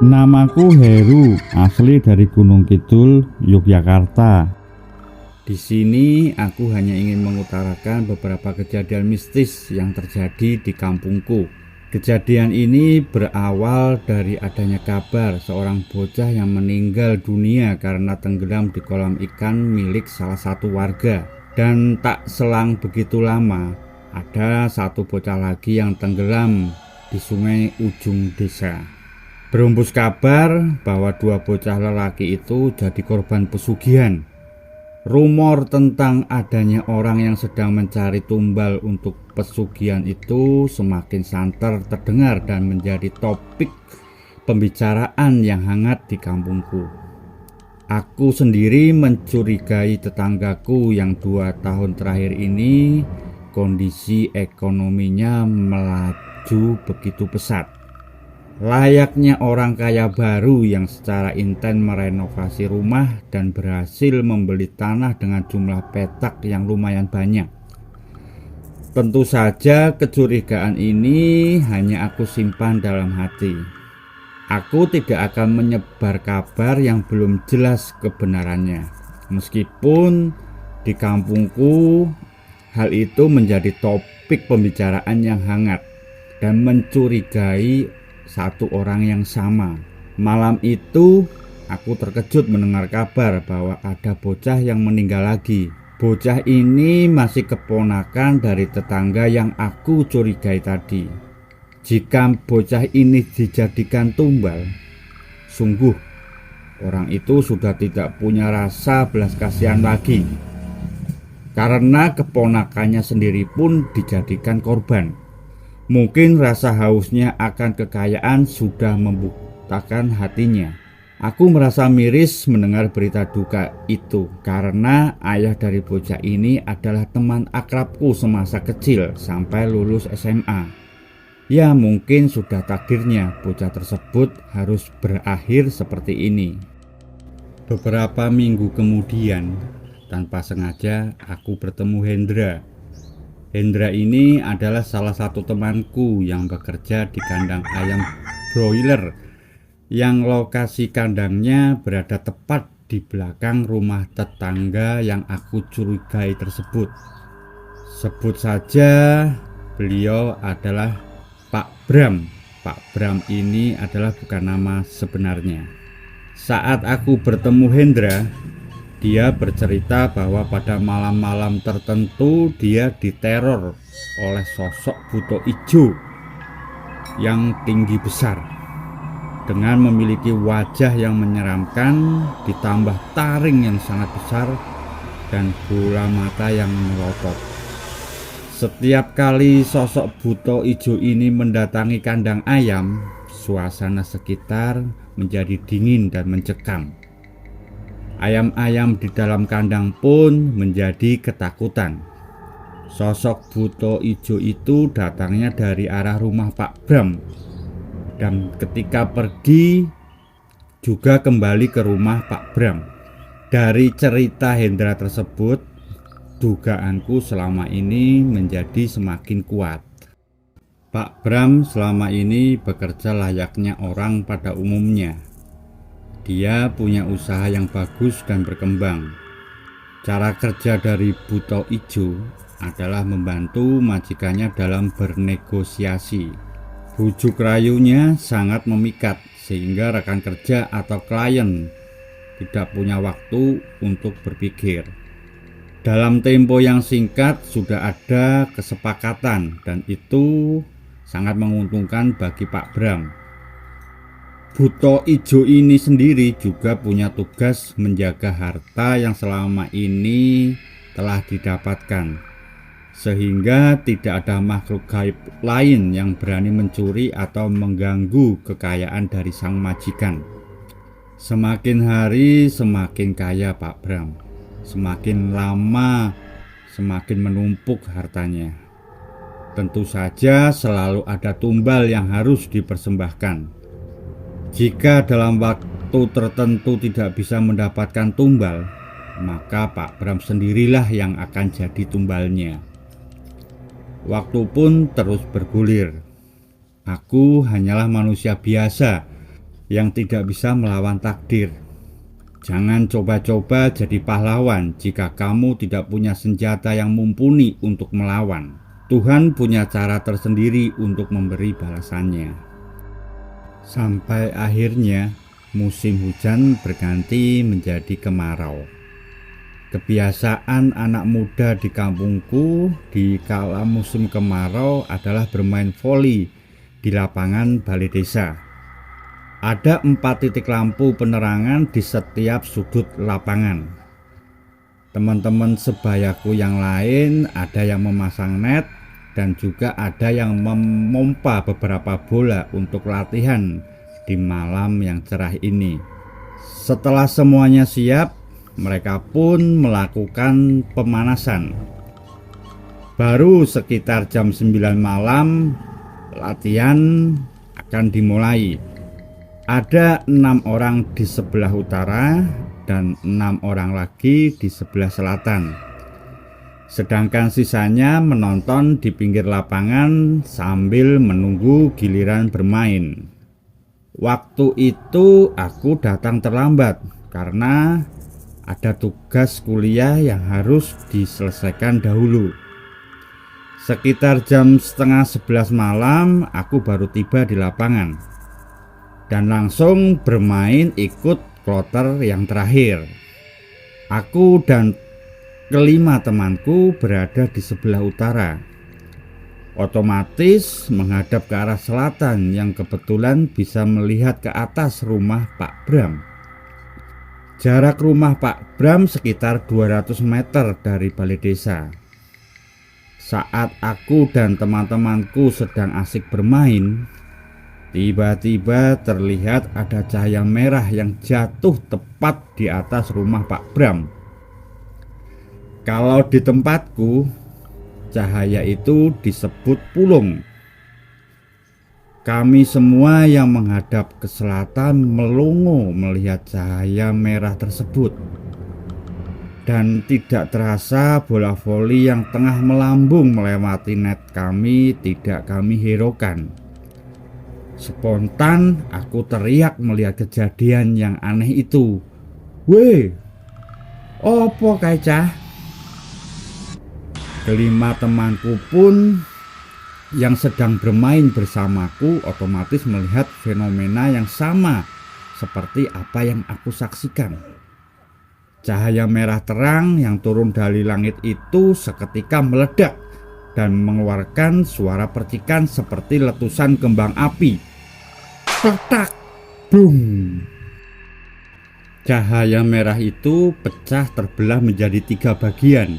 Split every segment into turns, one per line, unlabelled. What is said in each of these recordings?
Namaku Heru, asli dari Gunung Kidul, Yogyakarta. Di sini aku hanya ingin mengutarakan beberapa kejadian mistis yang terjadi di kampungku. Kejadian ini berawal dari adanya kabar seorang bocah yang meninggal dunia karena tenggelam di kolam ikan milik salah satu warga. Dan tak selang begitu lama, ada satu bocah lagi yang tenggelam di sungai ujung desa. Berhembus kabar bahwa dua bocah lelaki itu jadi korban pesugihan. Rumor tentang adanya orang yang sedang mencari tumbal untuk pesugihan itu semakin santer terdengar dan menjadi topik pembicaraan yang hangat di kampungku. Aku sendiri mencurigai tetanggaku yang 2 tahun terakhir ini kondisi ekonominya melaju begitu pesat. Layaknya orang kaya baru yang secara intens merenovasi rumah dan berhasil membeli tanah dengan jumlah petak yang lumayan banyak. Tentu saja kecurigaan ini hanya aku simpan dalam hati. Aku tidak akan menyebar kabar yang belum jelas kebenarannya. Meskipun di kampungku hal itu menjadi topik pembicaraan yang hangat dan mencurigai satu orang yang sama. Malam itu aku terkejut mendengar kabar bahwa ada bocah yang meninggal lagi. Bocah ini masih keponakan dari tetangga yang aku curigai tadi. Jika bocah ini dijadikan tumbal, sungguh orang itu sudah tidak punya rasa belas kasihan lagi, karena keponakannya sendiri pun dijadikan korban. Mungkin rasa hausnya akan kekayaan sudah membutakan hatinya. Aku merasa miris mendengar berita duka itu karena ayah dari bocah ini adalah teman akrabku semasa kecil sampai lulus SMA. Ya, mungkin sudah takdirnya bocah tersebut harus berakhir seperti ini. Beberapa minggu kemudian, tanpa sengaja aku bertemu Hendra. Hendra ini adalah salah satu temanku yang bekerja di kandang ayam broiler yang lokasi kandangnya berada tepat di belakang rumah tetangga yang aku curigai tersebut. Sebut saja beliau adalah Pak Bram. Pak Bram ini adalah bukan nama sebenarnya. Saat aku bertemu Hendra, dia bercerita bahwa pada malam-malam tertentu dia diteror oleh sosok buto ijo yang tinggi besar dengan memiliki wajah yang menyeramkan ditambah taring yang sangat besar dan bola mata yang melotot. Setiap kali sosok buto ijo ini mendatangi kandang ayam, suasana sekitar menjadi dingin dan mencekam. Ayam-ayam di dalam kandang pun menjadi ketakutan. Sosok buto ijo itu datangnya dari arah rumah Pak Bram, dan ketika pergi juga kembali ke rumah Pak Bram. Dari cerita Hendra tersebut, dugaanku selama ini menjadi semakin kuat. Pak Bram selama ini bekerja layaknya orang pada umumnya. Dia punya usaha yang bagus dan berkembang. Cara kerja dari buto ijo adalah membantu majikannya dalam bernegosiasi. Bujuk rayunya sangat memikat sehingga rekan kerja atau klien tidak punya waktu untuk berpikir. Dalam tempo yang singkat sudah ada kesepakatan dan itu sangat menguntungkan bagi Pak Bram. Buto ijo ini sendiri juga punya tugas menjaga harta yang selama ini telah didapatkan, sehingga tidak ada makhluk gaib lain yang berani mencuri atau mengganggu kekayaan dari sang majikan. Semakin hari semakin kaya Pak Bram, semakin lama semakin menumpuk hartanya. Tentu saja selalu ada tumbal yang harus dipersembahkan. Jika dalam waktu tertentu tidak bisa mendapatkan tumbal, maka Pak Bram sendirilah yang akan jadi tumbalnya. Waktu pun terus bergulir. Aku hanyalah manusia biasa yang tidak bisa melawan takdir. Jangan coba-coba jadi pahlawan jika kamu tidak punya senjata yang mumpuni untuk melawan. Tuhan punya cara tersendiri untuk memberi balasannya. Sampai akhirnya musim hujan berganti menjadi kemarau. Kebiasaan anak muda di kampungku di kala musim kemarau adalah bermain voli di lapangan balai desa. Ada 4 titik lampu penerangan di setiap sudut lapangan. Teman-teman sebayaku yang lain ada yang memasang net dan juga ada yang memompa beberapa bola untuk latihan di malam yang cerah ini. Setelah semuanya siap, mereka pun melakukan pemanasan. Baru sekitar jam 9 malam latihan akan dimulai. Ada 6 orang di sebelah utara dan 6 orang lagi di sebelah selatan. Sedangkan sisanya menonton di pinggir lapangan sambil menunggu giliran bermain. Waktu itu aku datang terlambat karena ada tugas kuliah yang harus diselesaikan dahulu. Sekitar jam setengah 11 malam aku baru tiba di lapangan dan langsung bermain ikut kloter yang terakhir. Aku dan kelima temanku berada di sebelah utara, otomatis menghadap ke arah selatan yang kebetulan bisa melihat ke atas rumah Pak Bram. Jarak rumah Pak Bram sekitar 200 meter dari balai desa. Saat aku dan teman-temanku sedang asik bermain, tiba-tiba terlihat ada cahaya merah yang jatuh tepat di atas rumah Pak Bram. Kalau di tempatku, cahaya itu disebut pulung. Kami semua yang menghadap ke selatan melongo melihat cahaya merah tersebut. Dan tidak terasa bola voli yang tengah melambung melewati net kami tidak kami hiraukan. Spontan aku teriak melihat kejadian yang aneh itu. "Weh, opo kae cah?" Kelima temanku pun yang sedang bermain bersamaku otomatis melihat fenomena yang sama seperti apa yang aku saksikan. Cahaya merah terang yang turun dari langit itu seketika meledak dan mengeluarkan suara percikan seperti letusan kembang api. Petak, boom. Cahaya merah itu pecah terbelah menjadi 3 bagian.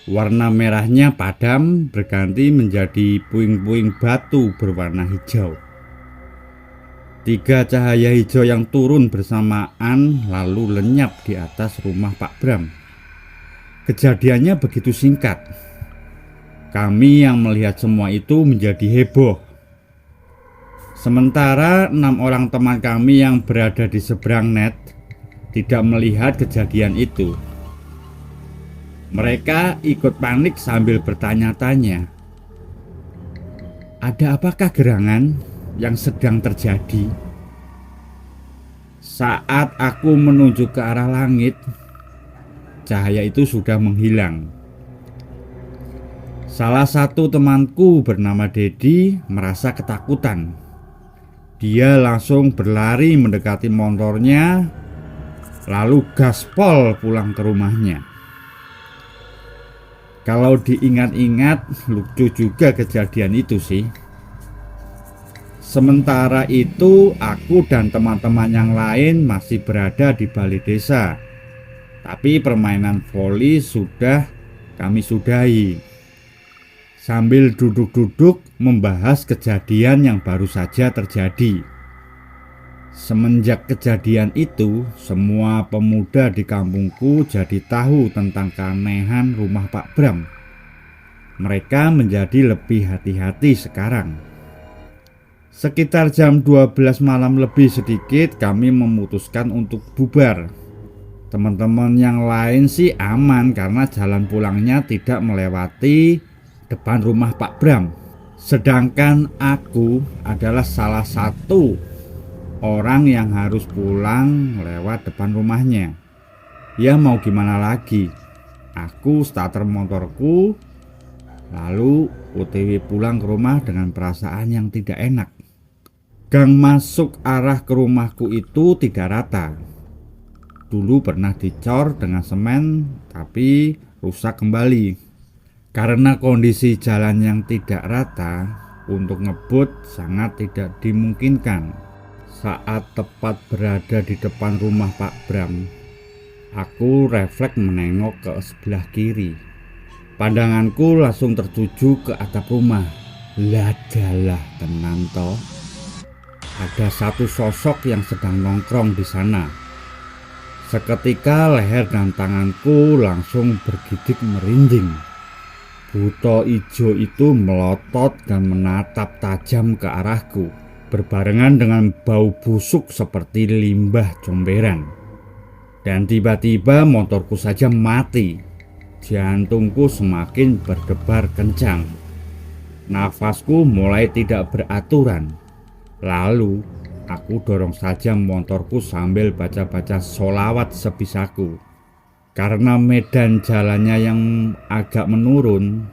Warna merahnya padam berganti menjadi puing-puing batu berwarna hijau. 3 cahaya hijau yang turun bersamaan lalu lenyap di atas rumah Pak Bram. Kejadiannya begitu singkat. Kami yang melihat semua itu menjadi heboh. Sementara 6 orang teman kami yang berada di seberang net tidak melihat kejadian itu. Mereka ikut panik sambil bertanya-tanya, ada apakah gerangan yang sedang terjadi? Saat aku menunjuk ke arah langit, cahaya itu sudah menghilang. Salah satu temanku bernama Dedi merasa ketakutan. Dia langsung berlari mendekati motornya, lalu gaspol pulang ke rumahnya. Kalau diingat-ingat, lucu juga kejadian itu sih. Sementara itu, aku dan teman-teman yang lain masih berada di balai desa. Tapi permainan voli sudah kami sudahi. Sambil duduk-duduk membahas kejadian yang baru saja terjadi. Semenjak kejadian itu, semua pemuda di kampungku jadi tahu tentang keanehan rumah Pak Bram. Mereka menjadi lebih hati-hati sekarang. Sekitar jam 12 malam lebih sedikit kami memutuskan untuk bubar. Teman-teman yang lain sih aman karena jalan pulangnya tidak melewati depan rumah Pak Bram. Sedangkan aku adalah salah satu orang yang harus pulang lewat depan rumahnya. Ya mau gimana lagi, aku starter motorku lalu OTW pulang ke rumah dengan perasaan yang tidak enak. Gang masuk arah ke rumahku itu tidak rata. Dulu pernah dicor dengan semen tapi rusak kembali. Karena kondisi jalan yang tidak rata, untuk ngebut sangat tidak dimungkinkan. Saat tepat berada di depan rumah Pak Bram, aku refleks menengok ke sebelah kiri. Pandanganku langsung tertuju ke atap rumah. Ladalah tenan toh. Ada satu sosok yang sedang nongkrong di sana. Seketika leher dan tanganku langsung bergidik merinding. Buto ijo itu melotot dan menatap tajam ke arahku, berbarengan dengan bau busuk seperti limbah comberan. Dan tiba-tiba motorku saja mati. Jantungku semakin berdebar kencang. Nafasku mulai tidak beraturan. Lalu aku dorong saja motorku sambil baca-baca sholawat sebisaku. Karena medan jalannya yang agak menurun,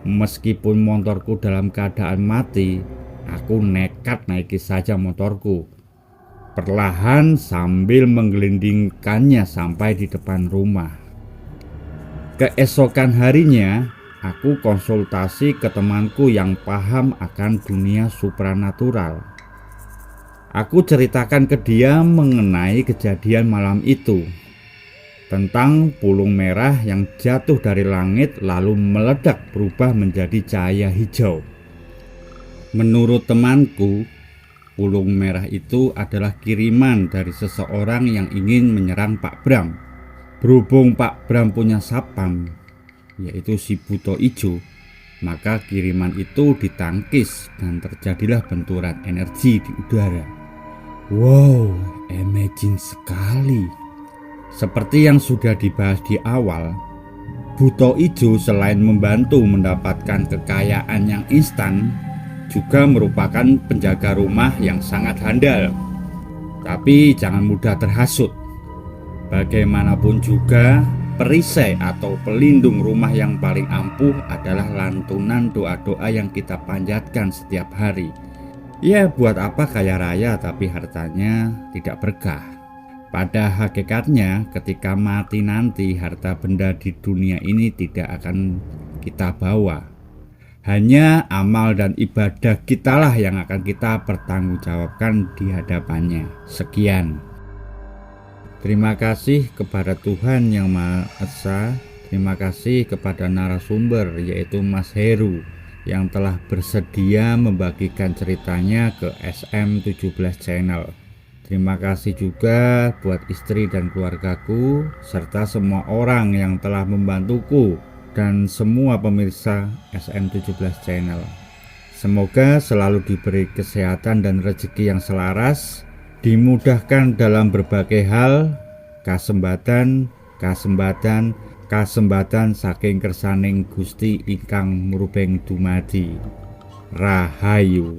meskipun motorku dalam keadaan mati, aku nekat naiki saja motorku. Perlahan sambil menggelindingkannya sampai di depan rumah. Keesokan harinya, aku konsultasi ke temanku yang paham akan dunia supranatural. Aku ceritakan ke dia mengenai kejadian malam itu, tentang pulung merah yang jatuh dari langit lalu meledak berubah menjadi cahaya hijau. Menurut temanku, pulung merah itu adalah kiriman dari seseorang yang ingin menyerang Pak Bram. Berhubung Pak Bram punya sapam, yaitu si Buto Ijo, maka kiriman itu ditangkis dan terjadilah benturan energi di udara. Wow, amazing sekali. Seperti yang sudah dibahas di awal, Buto Ijo selain membantu mendapatkan kekayaan yang instan, juga merupakan penjaga rumah yang sangat handal. Tapi jangan mudah terhasut. Bagaimanapun juga, perisai atau pelindung rumah yang paling ampuh adalah lantunan doa-doa yang kita panjatkan setiap hari. Ya, buat apa kaya raya tapi hartanya tidak berkah. Pada hakikatnya, ketika mati nanti, harta benda di dunia ini tidak akan kita bawa. Hanya amal dan ibadah kitalah yang akan kita pertanggungjawabkan di hadapannya. Sekian. Terima kasih kepada Tuhan Yang Maha Esa. Terima kasih kepada narasumber yaitu Mas Heru yang telah bersedia membagikan ceritanya ke SM17 Channel. Terima kasih juga buat istri dan keluargaku, serta semua orang yang telah membantuku, dan semua pemirsa SM17 Channel. Semoga selalu diberi kesehatan dan rezeki yang selaras, dimudahkan dalam berbagai hal, kasembatan saking kersaning Gusti ingkang murubeng dumadi. Rahayu.